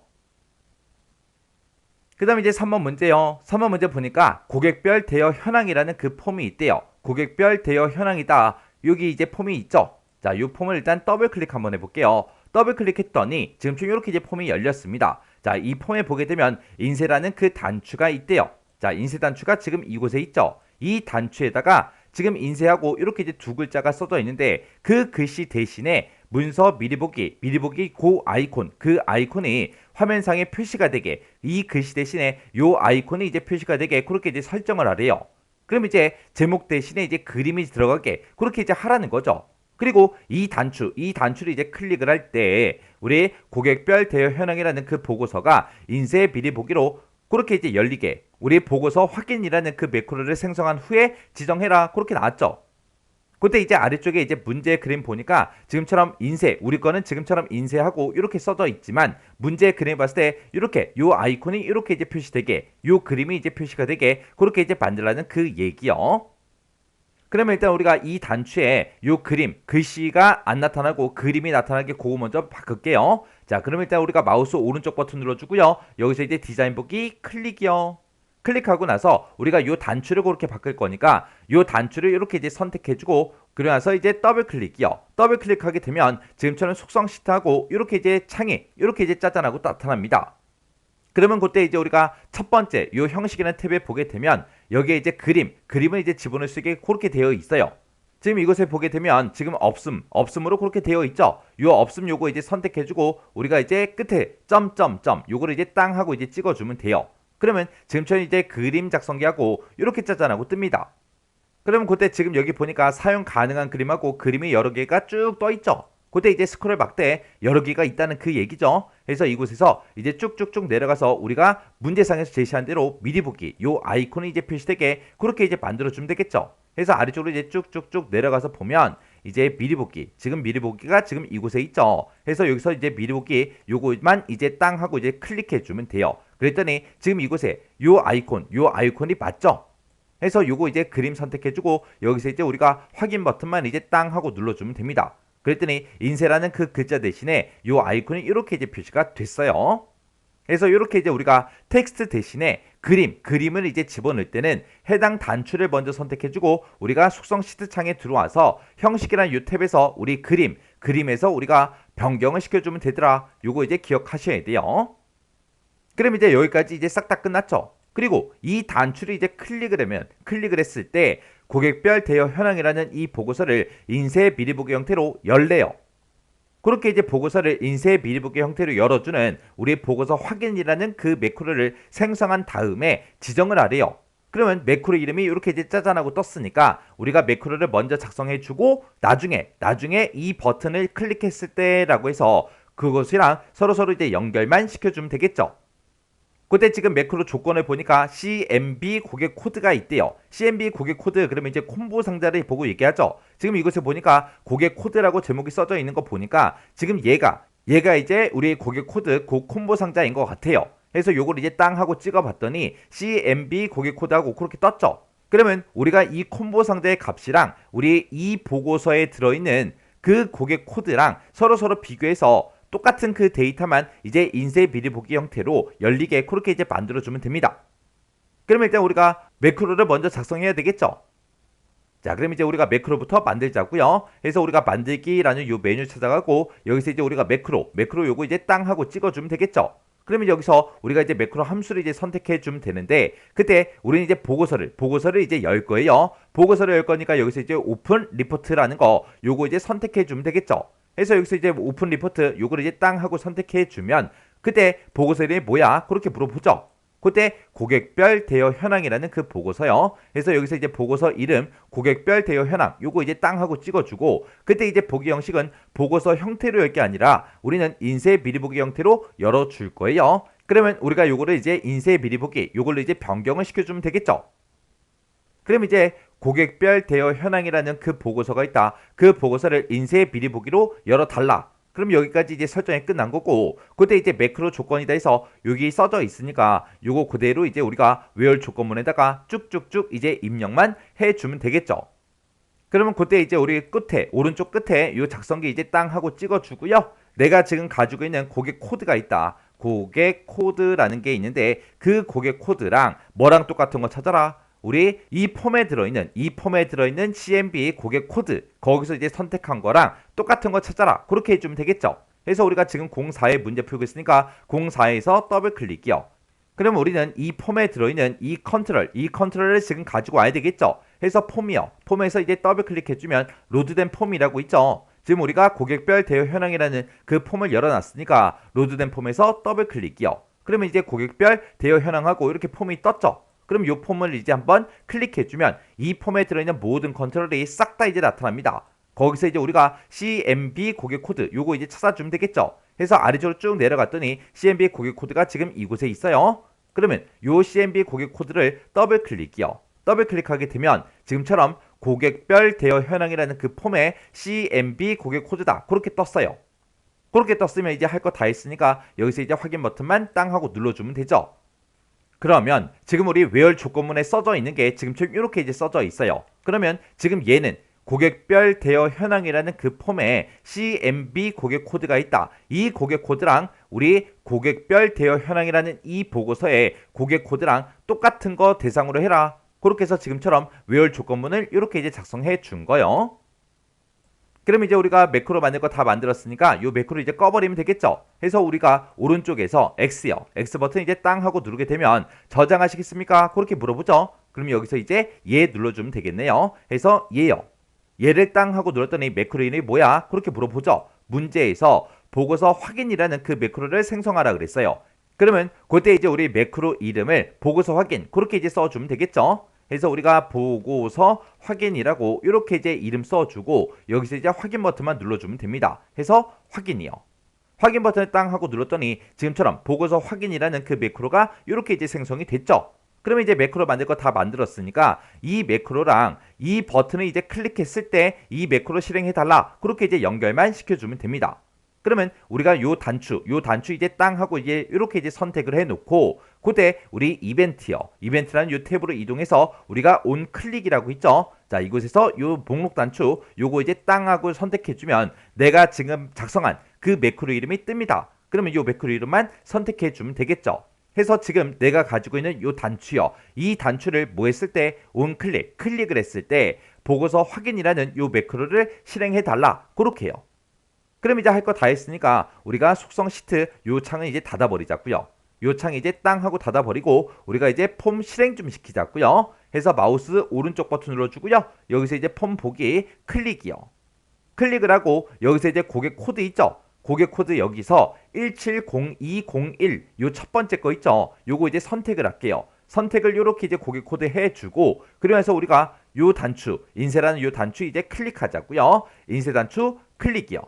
그 다음에 이제 3번 문제요. 3번 문제 보니까 고객별 대여 현황이라는 그 폼이 있대요. 고객별 대여 현황이다. 여기 이제 폼이 있죠. 자, 이 폼을 일단 더블 클릭 한번 해볼게요. 더블 클릭했더니 지금쯤 이렇게 이제 폼이 열렸습니다. 자, 이 폼에 보게 되면 인쇄라는 그 단추가 있대요. 자, 인쇄 단추가 지금 이곳에 있죠. 이 단추에다가 지금 인쇄하고 이렇게 이제 두 글자가 써져 있는데 그 글씨 대신에 문서 미리 보기 그 아이콘이 화면상에 표시가 되게 이 글씨 대신에 요 아이콘이 이제 표시가 되게 그렇게 이제 설정을 하래요. 그럼 이제 제목 대신에 이제 그림이 들어가게 그렇게 이제 하라는 거죠. 그리고 이 단추를 이제 클릭을 할 때 우리 고객별 대여 현황이라는 그 보고서가 인쇄 미리 보기로 그렇게 이제 열리게 우리 보고서 확인이라는 그 매크로를 생성한 후에 지정해라 그렇게 나왔죠. 그때 이제 아래쪽에 이제 문제 그림 보니까 지금처럼 우리 거는 지금처럼 인쇄하고 이렇게 써져 있지만 문제 그림 봤을 때 이렇게 요 아이콘이 이렇게 이제 표시되게 요 그림이 이제 표시가 되게 그렇게 이제 만들라는 그 얘기요. 그러면 일단 우리가 이 단추에 요 글씨가 안 나타나고 그림이 나타나게 그거 먼저 바꿀게요. 자, 그럼 일단 우리가 마우스 오른쪽 버튼 눌러주고요. 여기서 이제 디자인 보기 클릭이요. 클릭하고 나서 우리가 요 단추를 그렇게 바꿀 거니까 요 단추를 이렇게 이제 선택해주고 그러고 나서 이제 더블 클릭이요. 더블 클릭하게 되면 지금처럼 속성 시트하고 이렇게 이제 창이 이렇게 이제 짜잔하고 나타납니다. 그러면 그때 이제 우리가 첫 번째 요 형식이라는 탭에 보게 되면 여기에 이제 그림을 이제 집어넣을 수 있게 그렇게 되어 있어요. 지금 이곳에 보게 되면 지금 없음으로 그렇게 되어 있죠. 요 없음 요거 이제 선택해주고 우리가 이제 끝에 점점점 요거를 이제 땅 하고 이제 찍어주면 돼요. 그러면 지금처럼 이제 그림 작성기하고 이렇게 짜잔하고 뜹니다. 그러면 그때 지금 여기 보니까 사용 가능한 그림하고 그림이 여러 개가 쭉 떠 있죠. 그때 이제 스크롤 막대 여러 개가 있다는 그 얘기죠. 그래서 이곳에서 이제 쭉쭉쭉 내려가서 우리가 문제상에서 제시한 대로 미리 보기 요 아이콘이 이제 표시되게 그렇게 이제 만들어주면 되겠죠. 그래서 아래쪽으로 이제 쭉쭉쭉 내려가서 보면 이제 미리 보기 지금 미리 보기가 지금 이곳에 있죠. 그래서 여기서 이제 미리 보기 요거만 이제 땅 하고 이제 클릭해 주면 돼요. 그랬더니 지금 이곳에 요 아이콘이 맞죠? 해서 요거 이제 그림 선택해주고 여기서 이제 우리가 확인 버튼만 이제 땅 하고 눌러주면 됩니다. 그랬더니 인쇄라는 그 글자 대신에 요 아이콘이 이렇게 이제 표시가 됐어요. 그래서 이렇게 이제 우리가 텍스트 대신에 그림을 이제 집어넣을 때는 해당 단추를 먼저 선택해주고 우리가 속성 시트 창에 들어와서 형식이라는 이 탭에서 우리 그림에서 우리가 변경을 시켜주면 되더라. 요거 이제 기억하셔야 돼요. 그럼 이제 여기까지 이제 싹 다 끝났죠. 그리고 이 단추를 이제 클릭을 했을 때 고객별 대여 현황이라는 이 보고서를 인쇄 미리 보기 형태로 열래요. 그렇게 이제 보고서를 인쇄 미리 보기 형태로 열어주는 우리 보고서 확인이라는 그 매크로를 생성한 다음에 지정을 하래요. 그러면 매크로 이름이 이렇게 이제 짜잔하고 떴으니까 우리가 매크로를 먼저 작성해주고 나중에 이 버튼을 클릭했을 때라고 해서 그것이랑 서로 이제 연결만 시켜주면 되겠죠. 그때 지금 매크로 조건을 보니까 CMB 고객 코드가 있대요. CMB 고객 코드 그러면 이제 콤보 상자를 보고 얘기하죠. 지금 이것을 보니까 고객 코드라고 제목이 써져 있는 거 보니까 지금 얘가 이제 우리 고객 코드 그 콤보 상자인 것 같아요. 그래서 요걸 이제 땅 하고 찍어봤더니 CMB 고객 코드하고 그렇게 떴죠. 그러면 우리가 이 콤보 상자의 값이랑 우리 이 보고서에 들어있는 그 고객 코드랑 서로 비교해서 똑같은 그 데이터만 이제 인쇄 미리 보기 형태로 열리게 그렇게 이제 만들어주면 됩니다. 그러면 일단 우리가 매크로를 먼저 작성해야 되겠죠. 자, 그럼 이제 우리가 매크로부터 만들자고요. 그래서 우리가 만들기라는 요 메뉴 찾아가고 여기서 이제 우리가 매크로 요거 이제 땅 하고 찍어주면 되겠죠. 그러면 여기서 우리가 이제 매크로 함수를 이제 선택해 주면 되는데 그때 우리는 이제 보고서를 이제 열 거예요. 보고서를 열 거니까 여기서 이제 오픈 리포트라는 거 요거 이제 선택해 주면 되겠죠. 그래서 여기서 이제 오픈 리포트 요거를 이제 땅 하고 선택해 주면 그때 보고서 이름이 뭐야? 그렇게 물어보죠. 그때 고객별 대여 현황이라는 그 보고서요. 그래서 여기서 이제 보고서 이름 고객별 대여 현황 요거 이제 땅 하고 찍어주고 그때 이제 보기 형식은 보고서 형태로 열 게 아니라 우리는 인쇄 미리 보기 형태로 열어줄 거예요. 그러면 우리가 요거를 이제 인쇄 미리 보기 요걸로 이제 변경을 시켜주면 되겠죠. 그럼 이제 고객별 대여 현황이라는 그 보고서가 있다. 그 보고서를 인쇄 미리 보기로 열어달라. 그럼 여기까지 이제 설정이 끝난 거고 그때 이제 매크로 조건이다 해서 여기 써져 있으니까 요거 그대로 이제 우리가 where 조건문에다가 쭉쭉쭉 이제 입력만 해주면 되겠죠. 그러면 그때 이제 우리 오른쪽 끝에 요 작성기 이제 땅 하고 찍어주고요. 내가 지금 가지고 있는 고객 코드가 있다. 고객 코드라는 게 있는데 그 고객 코드랑 뭐랑 똑같은 거 찾아라. 우리 이 폼에 들어있는 CMB 고객 코드 거기서 이제 선택한 거랑 똑같은 거 찾아라. 그렇게 해주면 되겠죠. 그래서 우리가 지금 04에 문제 풀고 있으니까 04에서 더블 클릭이요. 그러면 우리는 이 폼에 들어있는 이 컨트롤을 지금 가지고 와야 되겠죠. 그래서 폼에서 이제 더블 클릭해주면 로드된 폼이라고 있죠. 지금 우리가 고객별 대여 현황이라는 그 폼을 열어놨으니까 로드된 폼에서 더블 클릭이요. 그러면 이제 고객별 대여 현황하고 이렇게 폼이 떴죠. 그럼 이 폼을 이제 한번 클릭해주면 이 폼에 들어있는 모든 컨트롤이 싹 다 이제 나타납니다. 거기서 이제 우리가 CMB 고객 코드 요거 이제 찾아주면 되겠죠. 해서 아래쪽으로 쭉 내려갔더니 CMB 고객 코드가 지금 이곳에 있어요. 그러면 요 CMB 고객 코드를 더블 클릭이요. 더블 클릭하게 되면 지금처럼 고객별 대여 현황이라는 그 폼에 CMB 고객 코드다. 그렇게 떴어요. 그렇게 떴으면 이제 할 거 다 했으니까 여기서 이제 확인 버튼만 땅 하고 눌러주면 되죠. 그러면 지금 우리 where 조건문에 써져 있는 게 지금처럼 이렇게 이제 써져 있어요. 그러면 지금 얘는 고객별 대여 현황이라는 그 폼에 CMB 고객 코드가 있다. 이 고객 코드랑 우리 고객별 대여 현황이라는 이 보고서의 고객 코드랑 똑같은 거 대상으로 해라. 그렇게 해서 지금처럼 where 조건문을 이렇게 이제 작성해 준 거예요. 그럼 이제 우리가 매크로 만들 거 다 만들었으니까 요 매크로 이제 꺼버리면 되겠죠. 해서 우리가 오른쪽에서 X 버튼 이제 땅 하고 누르게 되면 저장하시겠습니까? 그렇게 물어보죠. 그럼 여기서 이제 얘 눌러주면 되겠네요. 해서 얘를 땅 하고 눌렀더니 매크로 이름이 뭐야? 그렇게 물어보죠. 문제에서 보고서 확인이라는 그 매크로를 생성하라 그랬어요. 그러면 그때 이제 우리 매크로 이름을 보고서 확인 그렇게 이제 써주면 되겠죠. 그래서 우리가 보고서 확인이라고 이렇게 이제 이름 써주고 여기서 이제 확인 버튼만 눌러주면 됩니다. 해서 확인이요. 확인 버튼을 땅 하고 눌렀더니 지금처럼 보고서 확인이라는 그 매크로가 이렇게 이제 생성이 됐죠. 그러면 이제 매크로 만들 거 다 만들었으니까 이 매크로랑 이 버튼을 이제 클릭했을 때 이 매크로 실행해달라. 그렇게 이제 연결만 시켜주면 됩니다. 그러면 우리가 요 단추 이제 땅 하고 이제 이렇게 이제 선택을 해놓고 그때 우리 이벤트라는 요 탭으로 이동해서 우리가 온 클릭이라고 있죠. 자, 이곳에서 요 목록 단추 요거 이제 땅 하고 선택해주면 내가 지금 작성한 그 매크로 이름이 뜹니다. 그러면 요 매크로 이름만 선택해주면 되겠죠. 해서 지금 내가 가지고 있는 요 단추요. 이 단추를 뭐 했을 때 클릭을 했을 때 보고서 확인이라는 요 매크로를 실행해 달라. 그렇게 해요. 그럼 이제 할 거 다 했으니까 우리가 속성 시트 요 창은 이제 닫아버리자고요. 요 창 이제 땅 하고 닫아버리고 우리가 이제 폼 실행 좀 시키자고요. 해서 마우스 오른쪽 버튼 눌러주고요. 여기서 이제 폼 보기 클릭이요. 클릭을 하고 여기서 이제 고객 코드 있죠. 고객 코드 여기서 170201 요 첫 번째 거 있죠. 요거 이제 선택을 할게요. 선택을 요렇게 이제 고객 코드 해주고 그러면서 우리가 요 단추 인쇄라는 요 단추 이제 클릭하자고요. 인쇄 단추 클릭이요.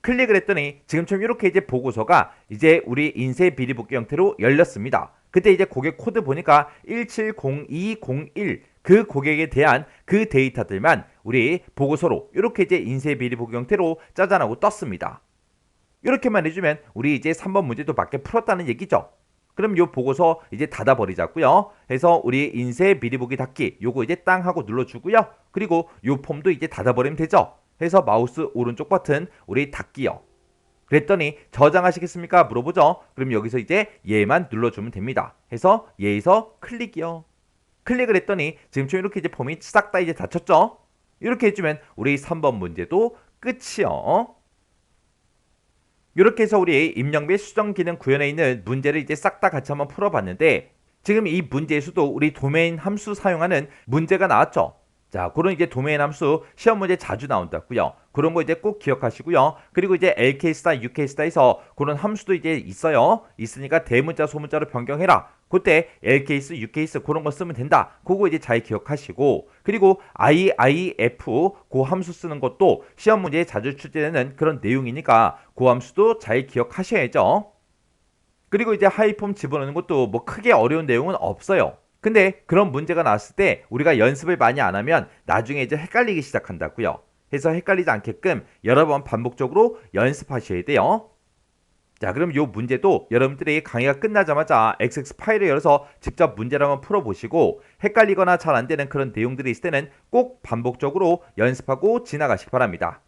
클릭을 했더니 지금처럼 이렇게 이제 보고서가 이제 우리 인쇄 비리 복귀 형태로 열렸습니다. 그때 이제 고객 코드 보니까 170201 그 고객에 대한 그 데이터들만 우리 보고서로 이렇게 이제 인쇄 비리 복귀 형태로 짜잔하고 떴습니다. 이렇게만 해주면 우리 이제 3번 문제도 맞게 풀었다는 얘기죠. 그럼 요 보고서 이제 닫아버리자고요. 해서 우리 인쇄 비리 복귀 닫기 요거 이제 땅 하고 눌러주고요. 그리고 요 폼도 이제 닫아버리면 되죠. 해서 마우스 오른쪽 버튼 우리 닫기요. 그랬더니 저장하시겠습니까? 물어보죠. 그럼 여기서 이제 얘만 눌러주면 됩니다. 해서 얘에서 클릭이요. 클릭을 했더니 지금처럼 이렇게 이제 폼이 싹 다 이제 닫혔죠. 이렇게 해주면 우리 3번 문제도 끝이요. 이렇게 해서 우리 입력 및 수정 기능 구현에 있는 문제를 이제 싹 다 같이 한번 풀어봤는데 지금 이 문제에서도 우리 도메인 함수 사용하는 문제가 나왔죠. 자, 그런 이제 도메인 함수 시험 문제 자주 나온다고요. 그런 거 이제 꼭 기억하시고요. 그리고 이제 LK스타, UK스타에서 그런 함수도 이제 있어요. 있으니까 대문자, 소문자로 변경해라. 그때 LK스, UK스 그런 거 쓰면 된다. 그거 이제 잘 기억하시고 그리고 IIF 그 함수 쓰는 것도 시험 문제에 자주 출제되는 그런 내용이니까 그 함수도 잘 기억하셔야죠. 그리고 이제 하이폼 집어넣는 것도 뭐 크게 어려운 내용은 없어요. 근데 그런 문제가 나왔을 때 우리가 연습을 많이 안 하면 나중에 이제 헷갈리기 시작한다고요. 해서 헷갈리지 않게끔 여러 번 반복적으로 연습하셔야 돼요. 자, 그럼 요 문제도 여러분들이 강의가 끝나자마자 XX 파일을 열어서 직접 문제를 한번 풀어보시고 헷갈리거나 잘 안 되는 그런 내용들이 있을 때는 꼭 반복적으로 연습하고 지나가시기 바랍니다.